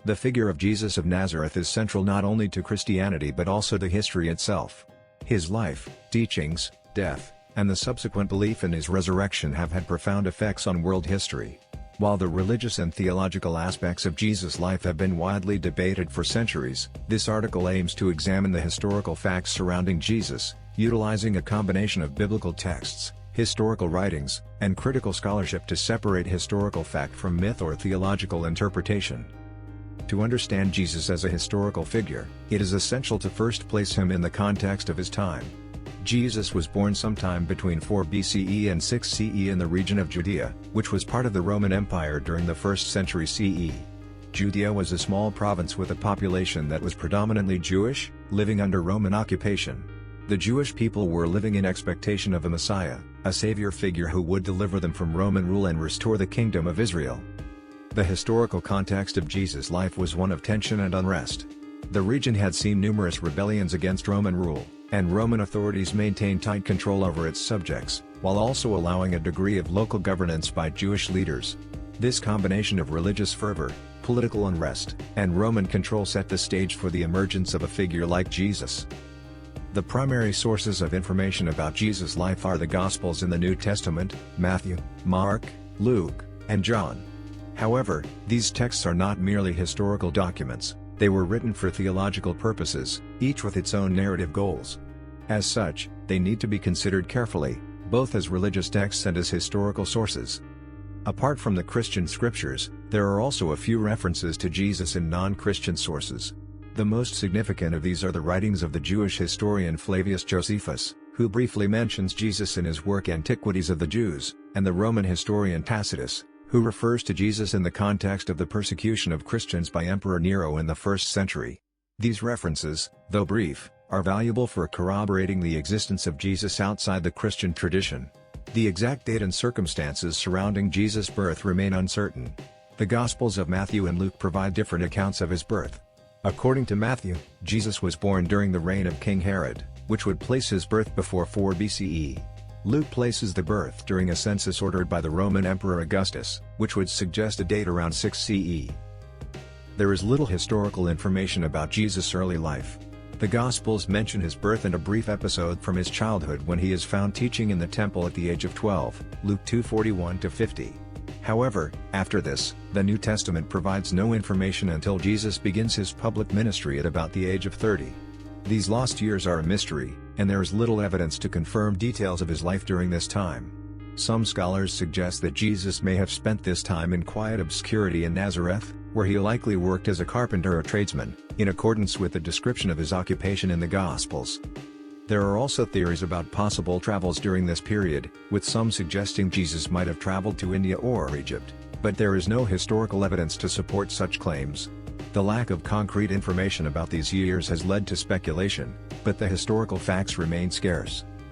The figure of Jesus of Nazareth is central not only to Christianity but also to history itself. His life, teachings, death, and the subsequent belief in his resurrection have had profound effects on world history. While the religious and theological aspects of Jesus' life have been widely debated for centuries, this article aims to examine the historical facts surrounding Jesus, utilizing a combination of biblical texts, historical writings, and critical scholarship to separate historical fact from myth or theological interpretation. To understand Jesus as a historical figure, it is essential to first place him in the context of his time. Jesus was born sometime between 4 BCE and 6 CE in the region of Judea, which was part of the Roman Empire during the 1st century CE. Judea was a small province with a population that was predominantly Jewish, living under Roman occupation. The Jewish people were living in expectation of a Messiah, a savior figure who would deliver them from Roman rule and restore the kingdom of Israel. The historical context of Jesus' life was one of tension and unrest. The region had seen numerous rebellions against Roman rule, and Roman authorities maintained tight control over its subjects, while also allowing a degree of local governance by Jewish leaders. This combination of religious fervor, political unrest, and Roman control set the stage for the emergence of a figure like Jesus. The primary sources of information about Jesus' life are the Gospels in the New Testament, Matthew, Mark, Luke, and John. However, these texts are not merely historical documents. They were written for theological purposes, each with its own narrative goals. As such, they need to be considered carefully, both as religious texts and as historical sources. Apart from the Christian scriptures, there are also a few references to Jesus in non-Christian sources. The most significant of these are the writings of the Jewish historian Flavius Josephus, who briefly mentions Jesus in his work Antiquities of the Jews, and the Roman historian Tacitus, who refers to Jesus in the context of the persecution of Christians by Emperor Nero in the 1st century. These references, though brief, are valuable for corroborating the existence of Jesus outside the Christian tradition. The exact date and circumstances surrounding Jesus' birth remain uncertain. The Gospels of Matthew and Luke provide different accounts of his birth. According to Matthew, Jesus was born during the reign of King Herod, which would place his birth before 4 BCE. Luke places the birth during a census ordered by the Roman Emperor Augustus, which would suggest a date around 6 CE. There is little historical information about Jesus' early life. The Gospels mention his birth and a brief episode from his childhood when he is found teaching in the temple at the age of 12, Luke 2:41-50. However, after this, the New Testament provides no information until Jesus begins his public ministry at about the age of 30. These lost years are a mystery, and there is little evidence to confirm details of his life during this time. Some scholars suggest that Jesus may have spent this time in quiet obscurity in Nazareth, where he likely worked as a carpenter or tradesman, in accordance with the description of his occupation in the Gospels. There are also theories about possible travels during this period, with some suggesting Jesus might have traveled to India or Egypt, but there is no historical evidence to support such claims. The lack of concrete information about these years has led to speculation, but the historical facts remain scarce.